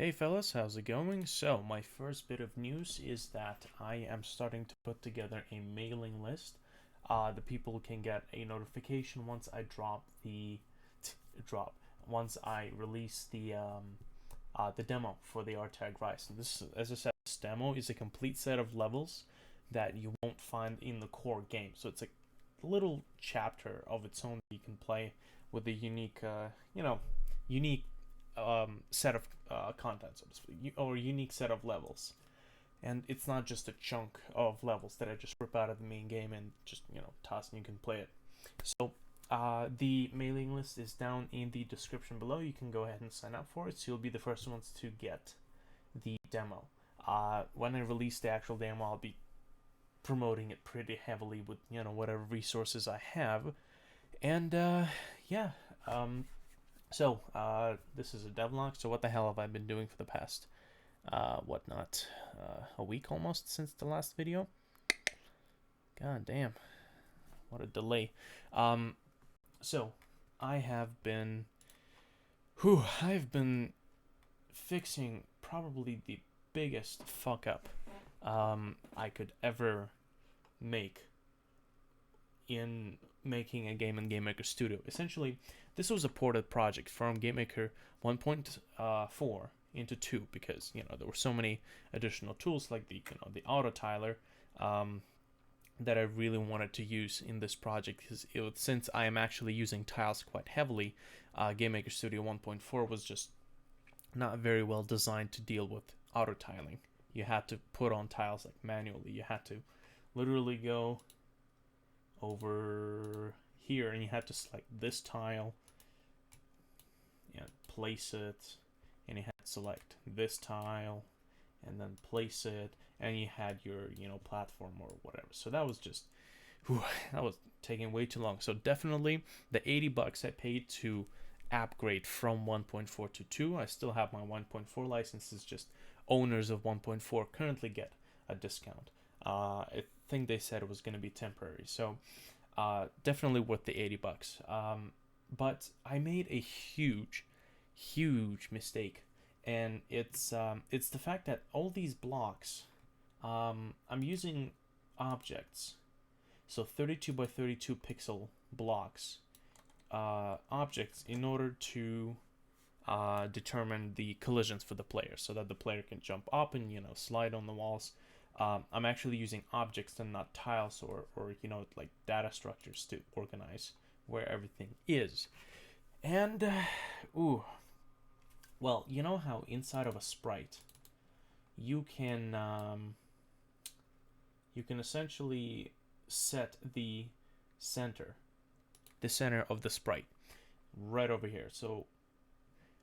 Hey fellas, how's it going? So, my first bit of news is that I am starting to put together a mailing list. The people can get a notification once I drop once I release the demo for the RTAG Rise. And this, as I said, this demo is a complete set of levels that you won't find in the core game. So it's a little chapter of its own that you can play with a unique set of content, so to speak, or unique set of levels. And it's not just a chunk of levels that I just rip out of the main game and just toss and you can play it. So the mailing list is down in the description below. You can go ahead and sign up for it, so you'll be the first ones to get the demo. When I release the actual demo, I'll be promoting it pretty heavily with whatever resources I have, and yeah. This is a devlog. So what the hell have I been doing for the past, a week almost since the last video? God damn, what a delay. So I have been, I've been fixing probably the biggest fuck up I could ever make in making a game in GameMaker Studio. Essentially, this was a ported project from GameMaker 1.4 into 2 because there were so many additional tools like the auto tiler that I really wanted to use in this project because since I am actually using tiles quite heavily, GameMaker Studio 1.4 was just not very well designed to deal with auto tiling. You had to put on tiles like manually. You had to literally go over here and you had to select this tile and place it, and you had to select this tile and then place it, and you had your platform or whatever. So that was just that was taking way too long. So definitely the $80 I paid to upgrade from 1.4 to 2. I still have my 1.4 licenses, just owners of 1.4 currently get a discount. I think they said it was going to be temporary, so definitely worth the $80. But I made a huge mistake, and it's the fact that all these blocks, I'm using objects, so 32 by 32 pixel blocks, objects, in order to determine the collisions for the player, so that the player can jump up and slide on the walls. I'm actually using objects and not tiles or like data structures to organize where everything is. And well, you know how inside of a sprite you can essentially set the center of the sprite right over here. So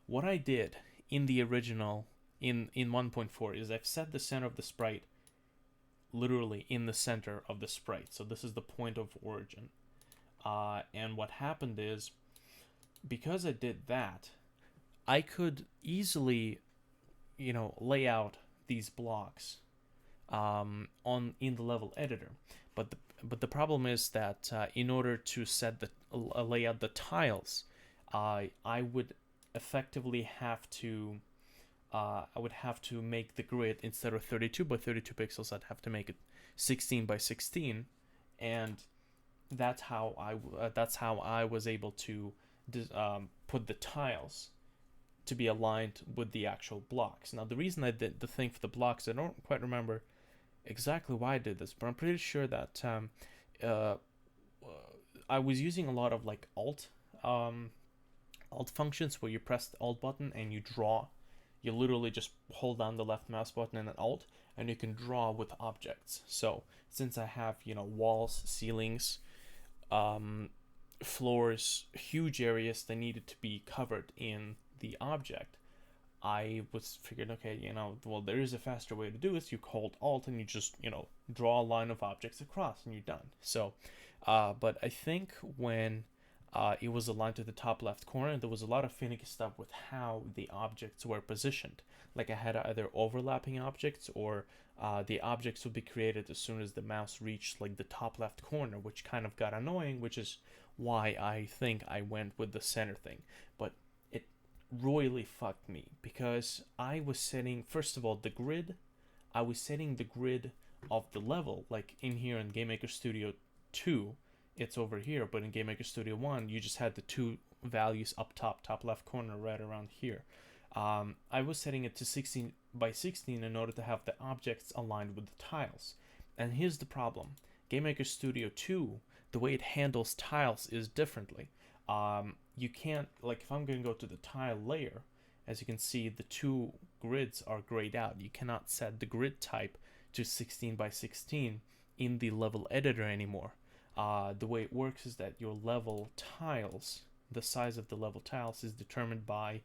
what I did in the original in 1.4 is I've set the center of the sprite literally in the center of the sprite. So this is the point of origin. And what happened is, because I did that, I could easily, lay out these blocks in the level editor. But the problem is that in order to set lay out the tiles, I would effectively have to make the grid, instead of 32 by 32 pixels, I'd have to make it 16 by 16, and that's how I was able to put the tiles to be aligned with the actual blocks. Now, the reason I did the thing for the blocks, I don't quite remember exactly why I did this, but I'm pretty sure that I was using a lot of like alt functions, where you press the alt button and you draw. You literally just hold down the left mouse button and an alt, and you can draw with objects. So since I have walls, ceilings, floors, huge areas that needed to be covered in the object, I was figured, okay, well, there is a faster way to do this. You hold alt and you just draw a line of objects across and you're done. So but I think when it was aligned to the top left corner, there was a lot of finicky stuff with how the objects were positioned. Like I had either overlapping objects, or the objects would be created as soon as the mouse reached like the top left corner, which kind of got annoying, which is why I think I went with the center thing. But royally fucked me because I was setting, first of all, the grid. I was setting the grid of the level, like in here in GameMaker Studio 2, it's over here, but in GameMaker Studio 1, you just had the two values up top left corner, right around here. I was setting it to 16 by 16 in order to have the objects aligned with the tiles. And here's the problem. GameMaker Studio 2, the way it handles tiles is differently. You can't, like if I'm going to go to the tile layer, as you can see, the two grids are grayed out. You cannot set the grid type to 16 by 16 in the level editor anymore. The way it works is that your level tiles, the size of the level tiles is determined by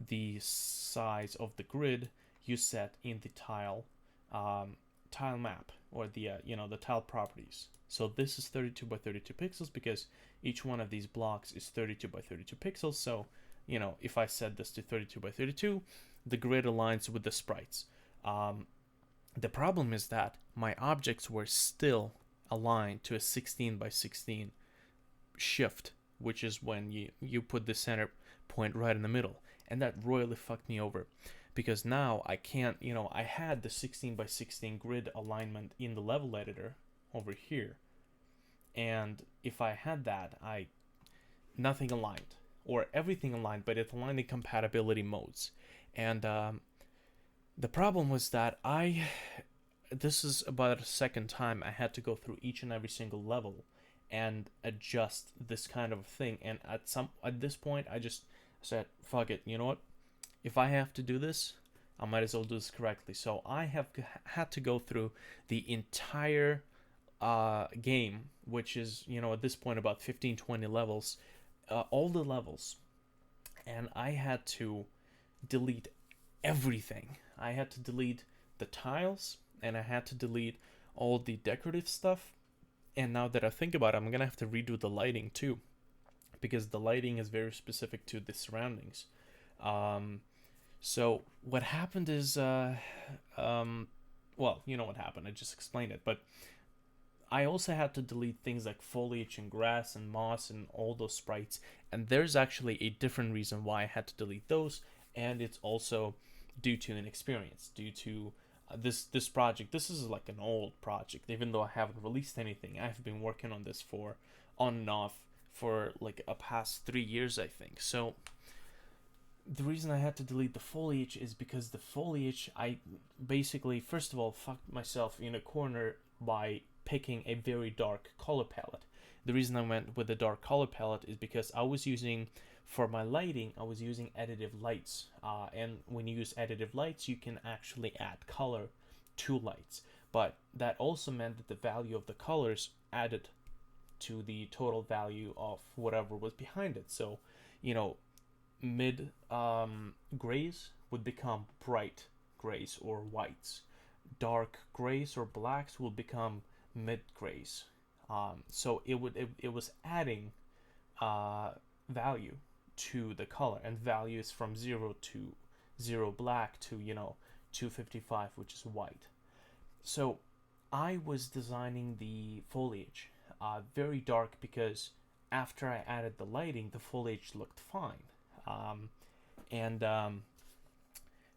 the size of the grid you set in the tile map, or the the tile properties. So this is 32 by 32 pixels because each one of these blocks is 32 by 32 pixels. So if I set this to 32 by 32, the grid aligns with the sprites. The problem is that my objects were still aligned to a 16 by 16 shift, which is when you put the center point right in the middle. And that royally fucked me over because now I can't, I had the 16 by 16 grid alignment in the level editor over here. And if I had that, nothing aligned, or everything aligned, but it aligned in compatibility modes. And the problem was that this is about a second time I had to go through each and every single level and adjust this kind of thing. And at this point, I just said, fuck it, you know what? If I have to do this, I might as well do this correctly. So I have had to go through the entire game, which is, at this point about 15-20 levels, all the levels, and I had to delete everything. I had to delete the tiles, and I had to delete all the decorative stuff. And now that I think about it, I'm gonna have to redo the lighting too, because the lighting is very specific to the surroundings. So what happened is, well, you know what happened. I just explained it, but I also had to delete things like foliage and grass and moss and all those sprites. And there's actually a different reason why I had to delete those, and it's also due to inexperience, due to this project. This is like an old project, even though I haven't released anything. I've been working on this for on and off for like a past 3 years, I think. So the reason I had to delete the foliage is because the foliage, I basically, first of all, fucked myself in a corner by picking a very dark color palette. The reason I went with the dark color palette is because I was using, for my lighting, I was using additive lights. And when you use additive lights, you can actually add color to lights. But that also meant that the value of the colors added to the total value of whatever was behind it. So, mid grays would become bright grays or whites. Dark grays or blacks will become mid grays. So it was adding value to the color, and value is from 0 to 0 black to 255, which is white. So I was designing the foliage very dark because after I added the lighting, the foliage looked fine.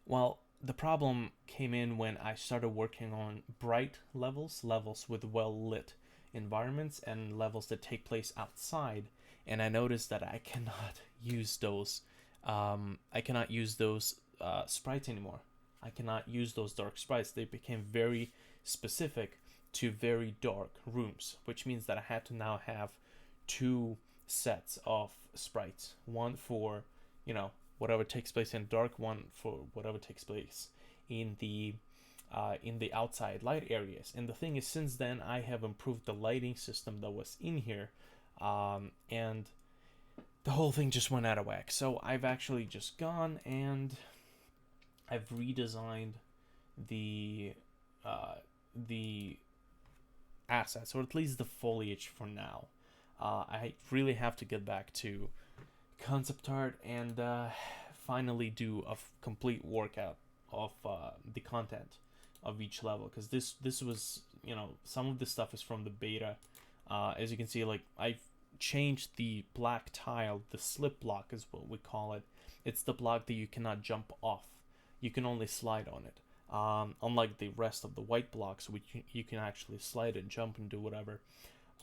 Well, the problem came in when I started working on bright levels with well-lit environments, and levels that take place outside, and I noticed that I cannot use those sprites anymore. I cannot use those dark sprites. They became very specific to very dark rooms, which means that I had to now have two sets of sprites, one for whatever takes place in dark, one for whatever takes place in the outside light areas. And the thing is, since then I have improved the lighting system that was in here, and the whole thing just went out of whack. So I've actually just gone and I've redesigned the assets, or at least the foliage for now. I really have to get back to concept art and finally do a complete workout of the content of each level, because this was, some of this stuff is from the beta. As you can see, like, I've changed the black tile, the slip block is what we call it, It's the block that you cannot jump off. You can only slide on it. Unlike the rest of the white blocks, which you can actually slide and jump and do whatever.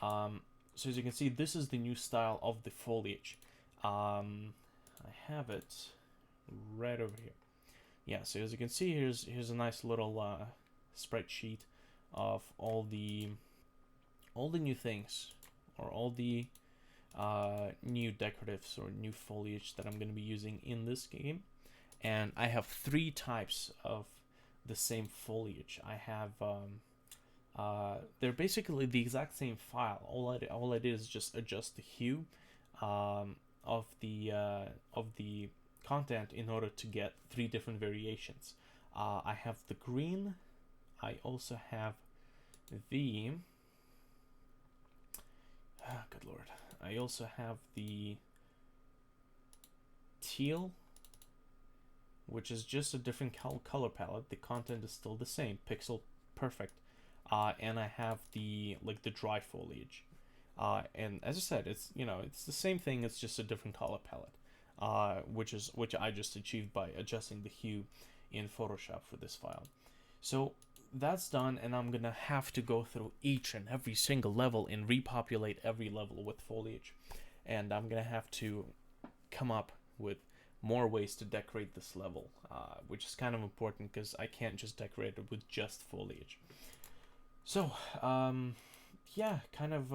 So as you can see, this is the new style of the foliage. I have it right over here. Yeah, so as you can see, here's a nice little spreadsheet of all the new things, or all the new decoratives or new foliage that I'm going to be using in this game. And I have 3 types of the same foliage. I have they're basically the exact same file. All I did is just adjust the hue of the content in order to get 3 different variations. I have the green. I also have the good lord. I also have the teal, which is just a different color palette. The content is still the same, pixel perfect. And I have the dry foliage. And as I said, it's it's the same thing. It's just a different color palette, which I just achieved by adjusting the hue in Photoshop for this file. So that's done, and I'm gonna have to go through each and every single level and repopulate every level with foliage. And I'm gonna have to come up with more ways to decorate this level, which is kind of important because I can't just decorate it with just foliage. So, yeah, kind of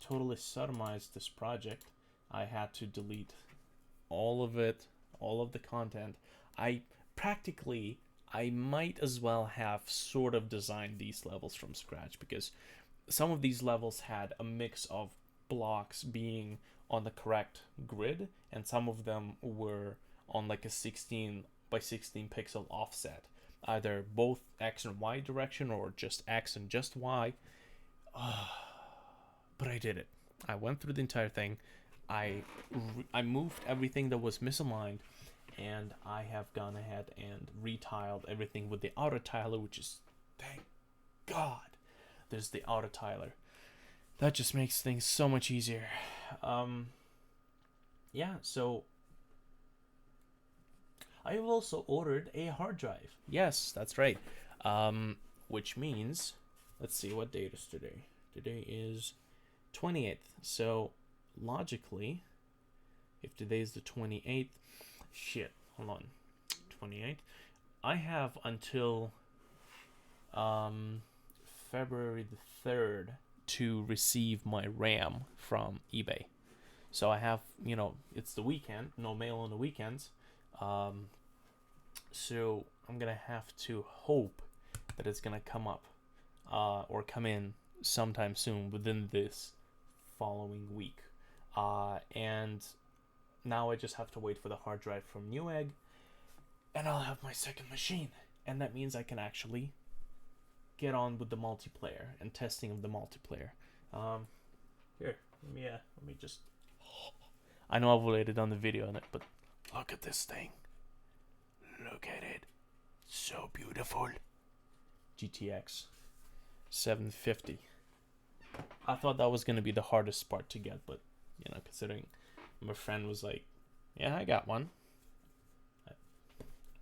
totally sodomized this project. I had to delete all of it, all of the content. I might as well have sort of designed these levels from scratch, because some of these levels had a mix of blocks being on the correct grid, and some of them were on like a 16 by 16 pixel offset, either both X and Y direction or just X and just Y. But I did it. I went through the entire thing. I moved everything that was misaligned, and I have gone ahead and retiled everything with the auto tiler, which is, thank God, there's the auto tiler. That just makes things so much easier. Yeah, so I have also ordered a hard drive. Yes, that's right. Which means, let's see, what date is today? Today is 28th. So logically, if today is the 28th, shit, hold on, 28th, I have until February the 3rd to receive my RAM from eBay. So I have, it's the weekend, no mail on the weekends. So I'm gonna have to hope that it's gonna come up or come in sometime soon within this following week. And now I just have to wait for the hard drive from Newegg, and I'll have my second machine. And that means I can actually get on with the multiplayer and testing of the multiplayer. Here, let me just. I know I've already done the video on it, but look at this thing. Look at it. So beautiful. GTX 750. I thought that was going to be the hardest part to get, but, considering my friend was like, yeah, I got one, I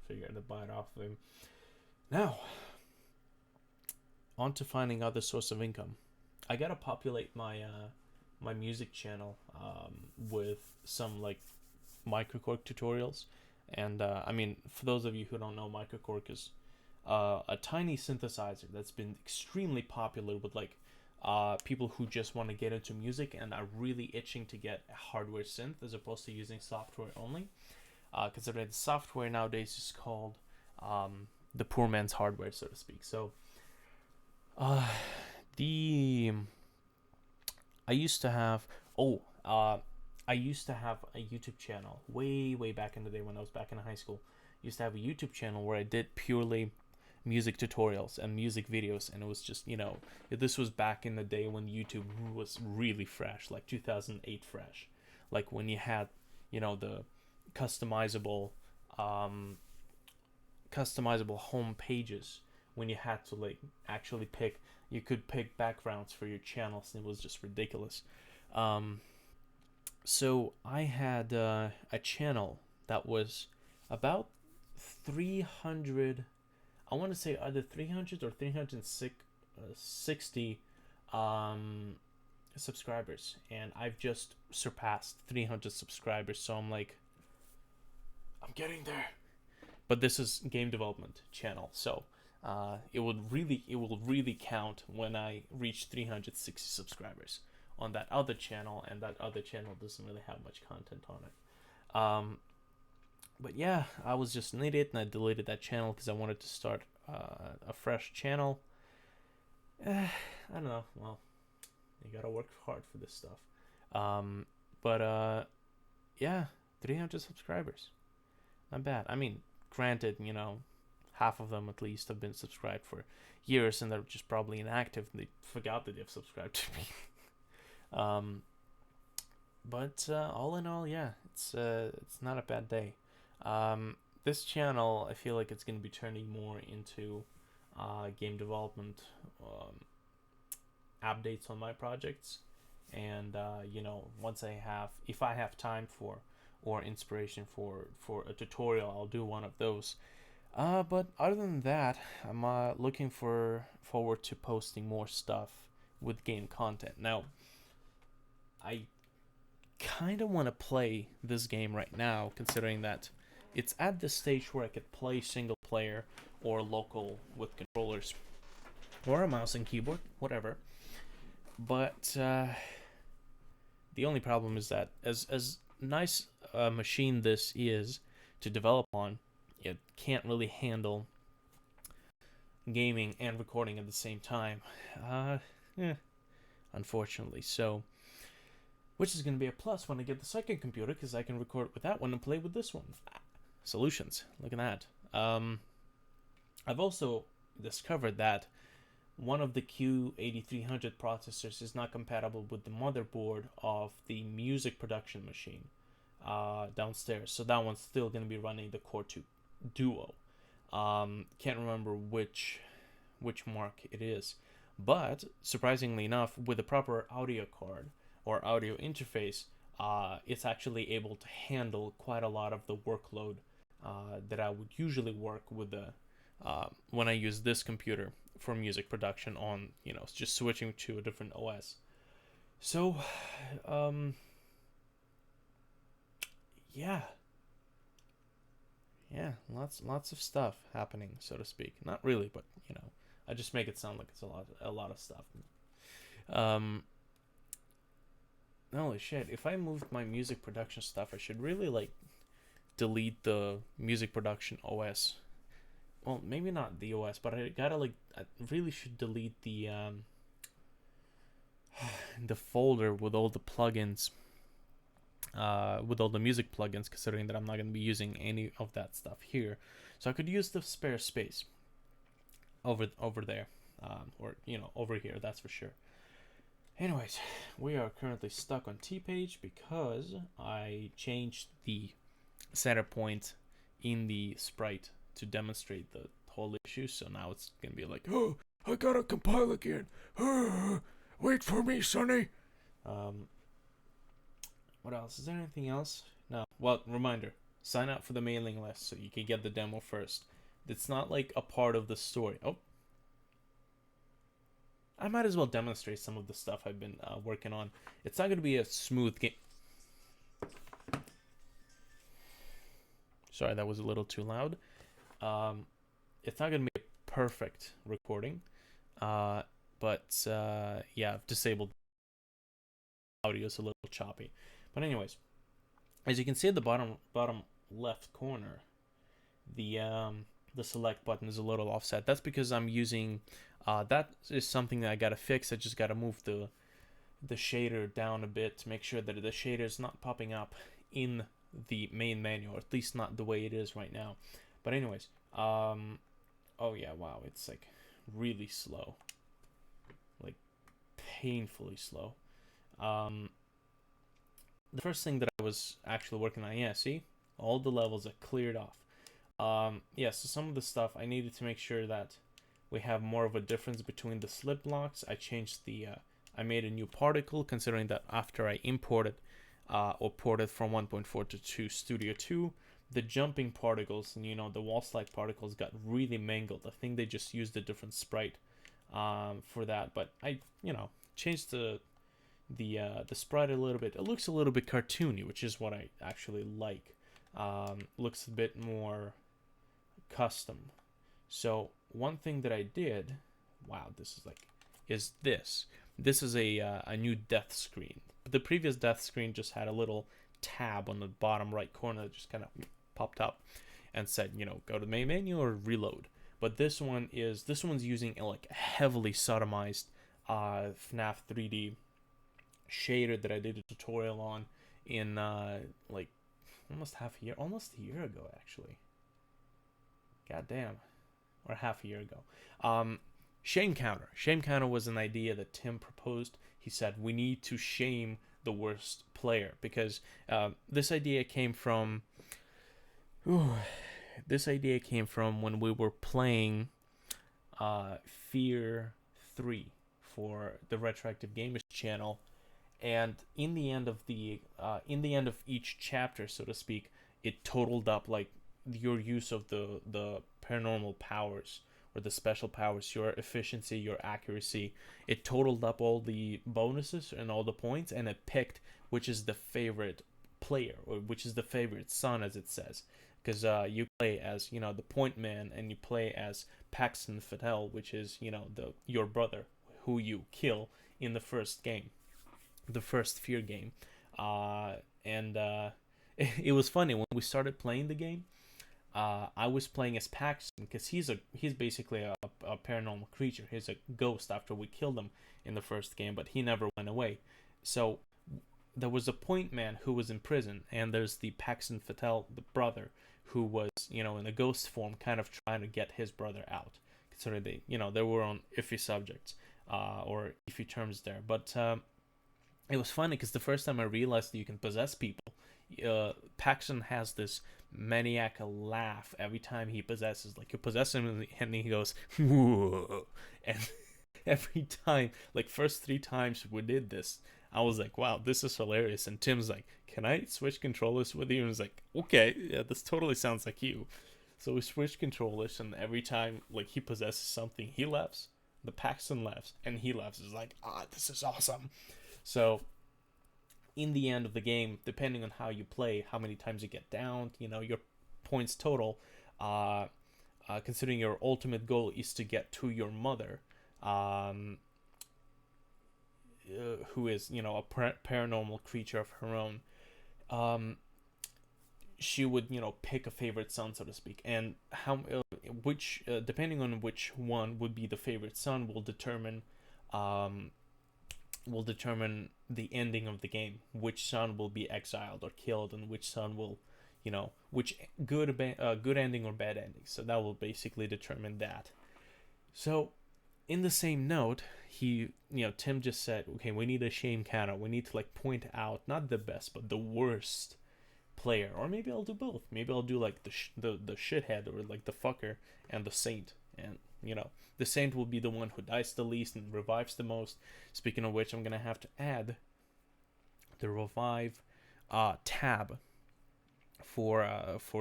figured to buy it off of him. Now, on to finding other source of income. I got to populate my my music channel with some microKORG tutorials. And for those of you who don't know, microKORG is a tiny synthesizer that's been extremely popular with people who just want to get into music and are really itching to get a hardware synth as opposed to using software only. Considering the software nowadays is called the poor man's hardware, so to speak. So I used to have a YouTube channel way back in the day when I was back in high school. I used to have a YouTube channel where I did purely music tutorials and music videos, and it was just, this was back in the day when YouTube was really fresh, like 2008 fresh, like when you had, the customizable home pages, when you had to actually you could pick backgrounds for your channels, and it was just ridiculous. So I had a channel that was about 300. I want to say either 300 or 360 subscribers, and I've just surpassed 300 subscribers. So I'm like, I'm getting there. But this is game development channel, so it will really count when I reach 360 subscribers on that other channel, and that other channel doesn't really have much content on it. But yeah, I was just an idiot and I deleted that channel because I wanted to start a fresh channel. I don't know. Well, you gotta work hard for this stuff. But yeah, 300 subscribers. Not bad. I mean, granted, you know, half of them at least have been subscribed for years and they're just probably inactive and they forgot that they've subscribed to me. But all in all, yeah, it's not a bad day. This channel, I feel like it's going to be turning more into game development updates on my projects, and you know, if I have time for or inspiration for a tutorial, I'll do one of those. But other than that, I'm looking forward to posting more stuff with game content. Now, I kind of want to play this game right now, considering that it's at the stage where I could play single player or local with controllers or a mouse and keyboard, whatever. But the only problem is that as nice a machine this is to develop on, it can't really handle gaming and recording at the same time. Unfortunately. So, which is going to be a plus when I get the second computer, because I can record with that one and play with this one. Solutions. Look at that. I've also discovered that one of the Q8300 processors is not compatible with the motherboard of the music production machine downstairs. So that one's still going to be running the Core 2 Duo. Can't remember which mark it is. But surprisingly enough, with the proper audio card or audio interface, it's actually able to handle quite a lot of the workload that I would usually work with when I use this computer for music production on, you know, just switching to a different OS. So, yeah, lots of stuff happening, so to speak. Not really, but you know, I just make it sound like it's a lot of stuff. Holy shit, if I moved my music production stuff, I should really, like, delete the music production OS. Well, maybe not the OS, but I really should delete the the folder with all the plugins, with all the music plugins, considering that I'm not going to be using any of that stuff here. So I could use the spare space over there, or, you know, over here, that's for sure. Anyways, we are currently stuck on T-Page because I changed the center point in the sprite to demonstrate the whole issue. So now it's going to be like, oh, I gotta compile again. Wait for me, Sonny. What else? Is there anything else? No. Well, reminder, sign up for the mailing list so you can get the demo first. It's not like a part of the story. Oh. I might as well demonstrate some of the stuff I've been working on. It's not going to be a smooth game. Sorry, that was a little too loud. It's not going to be a perfect recording. But yeah, I've disabled audio. It's a little choppy. But anyways, as you can see at the bottom left corner, the select button is a little offset. That's because I'm using... that is something that I gotta fix. I just gotta move the shader down a bit to make sure that the shader is not popping up in the main menu, or at least not the way it is right now. But anyways, oh yeah, wow, it's like really slow, like painfully slow. The first thing that I was actually working on, yeah, see, all the levels are cleared off. Yeah, so some of the stuff I needed to make sure that we have more of a difference between the slip blocks. I changed the, I made a new particle, considering that after I imported or ported from 1.4 to Studio 2, the jumping particles and the wall slide particles got really mangled. I think they just used a different sprite for that, but I changed the sprite a little bit. It looks a little bit cartoony, which is what I actually like. Looks a bit more custom. So one thing that I did, wow, this is this. This is a new death screen. The previous death screen just had a little tab on the bottom right corner that just kind of popped up and said, go to the main menu or reload. But this one's using a heavily sodomized FNAF 3D shader that I did a tutorial on in almost a year ago actually. God damn, or half a year ago. Shame counter. Shame counter was an idea that Tim proposed. He said we need to shame the worst player because this idea came from when we were playing Fear 3 for the Retroactive Gamers channel, and in the end of each chapter, so to speak, it totaled up your use of the paranormal powers or the special powers, your efficiency, your accuracy. It totaled up all the bonuses and all the points, and it picked which is the favorite player or which is the favorite son, as it says. Because you play as the point man, and you play as Paxton Fattel, which is your brother who you kill in the first game, the first Fear game. It was funny when we started playing the game. I was playing as Paxton because he's basically a paranormal creature. He's a ghost after we killed him in the first game, but he never went away. So there was a point man who was in prison, and there's the Paxton Fattel, the brother, who was in a ghost form, kind of trying to get his brother out. Considering they were on iffy subjects or iffy terms there, but it was funny because the first time I realized that you can possess people, Paxton has this maniac laugh every time he possesses. You possess him and he goes, whoa. And every time, first 3 times we did this, I was like, wow, this is hilarious. And Tim's like, can I switch controllers with you? And I was like, okay, yeah, this totally sounds like you. So we switched controllers, and every time he possesses something, he laughs, the Paxton laughs, and he laughs. It's like, this is awesome. So in the end of the game, depending on how you play, how many times you get down, your points total, considering your ultimate goal is to get to your mother, who is a paranormal creature of her own, she would pick a favorite son, so to speak, and depending on which one would be the favorite son will determine the ending of the game, which son will be exiled or killed, and which son will which good ending or bad ending. So that will basically determine that. So in the same note, Tim just said, okay, we need a shame counter. We need to point out not the best but the worst player, or maybe I'll do both. Maybe I'll do the shithead, or the fucker, and the saint. And the saint will be the one who dies the least and revives the most. Speaking of which, I'm gonna have to add the revive tab for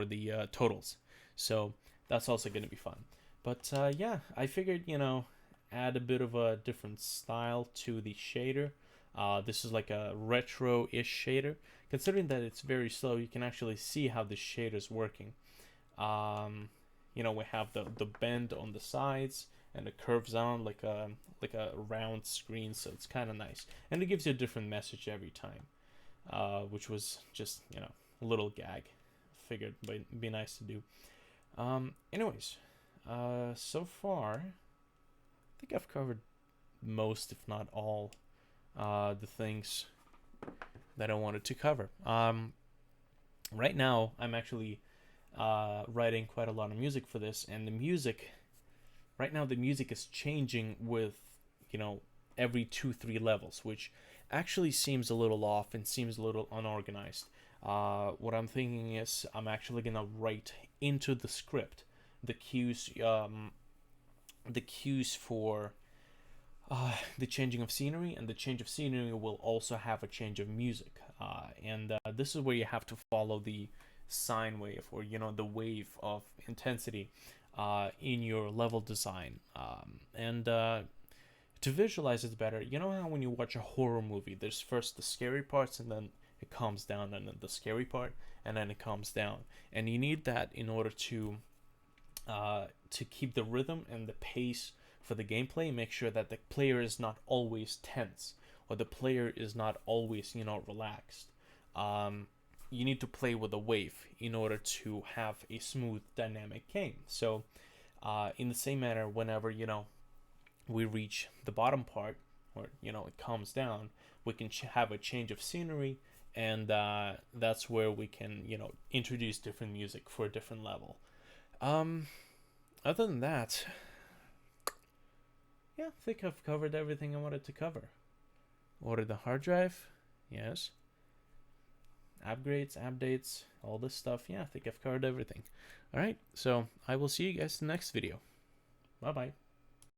the totals. So that's also gonna be fun. But yeah, I figured add a bit of a different style to the shader. This is a retro-ish shader. Considering that it's very slow, you can actually see how the shader is working. We have the bend on the sides, and it curves on like a round screen, so it's kind of nice, and it gives you a different message every time, which was just a little gag. Figured it'd be nice to do. Anyways, so far I think I've covered most, if not all, the things that I wanted to cover. Right now I'm actually writing quite a lot of music for this, and the music is changing with every 2-3 levels, which actually seems a little off and seems a little unorganized. What I'm thinking is I'm actually gonna write into the script the cues for the changing of scenery, and the change of scenery will also have a change of music, and this is where you have to follow the sine wave, or the wave of intensity in your level design. And to visualize it better, you know how when you watch a horror movie, there's first the scary parts, and then it calms down, and then the scary part, and then it calms down, and you need that in order to keep the rhythm and the pace for the gameplay. Make sure that the player is not always tense, or the player is not always relaxed. You need to play with a wave in order to have a smooth dynamic game. So in the same manner, whenever we reach the bottom part, or it calms down, we can have a change of scenery, and that's where we can introduce different music for a different level. Other than that, yeah, I think I've covered everything I wanted to cover. Order the hard drive, yes. Upgrades, updates, all this stuff. Yeah, I think I've covered everything. All right, so I will see you guys in the next video. Bye bye.